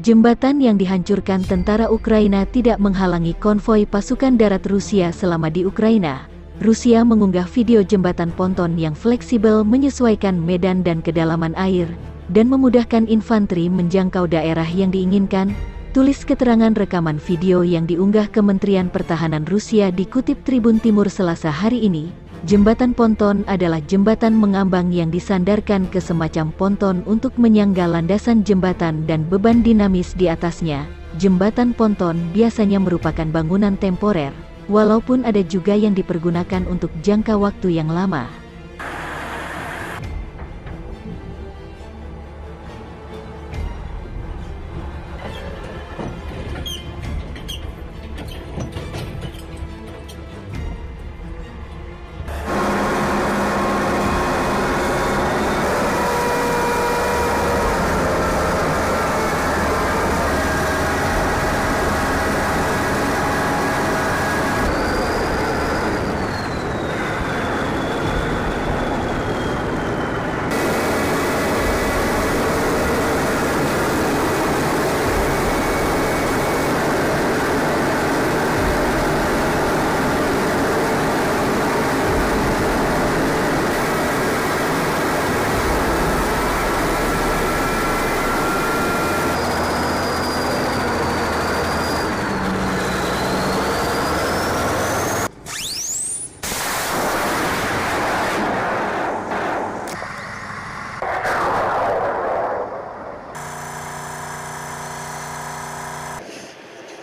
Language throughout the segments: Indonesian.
Jembatan yang dihancurkan tentara Ukraina tidak menghalangi konvoi pasukan darat Rusia selama di Ukraina. Rusia mengunggah video jembatan ponton yang fleksibel menyesuaikan medan dan kedalaman air, dan memudahkan infanteri menjangkau daerah yang diinginkan, tulis keterangan rekaman video yang diunggah Kementerian Pertahanan Rusia dikutip Tribun Timur Selasa hari ini. Jembatan ponton adalah jembatan mengambang yang disandarkan ke semacam ponton untuk menyangga landasan jembatan dan beban dinamis di atasnya. Jembatan ponton biasanya merupakan bangunan temporer, walaupun ada juga yang dipergunakan untuk jangka waktu yang lama.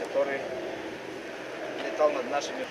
Который летал над нашими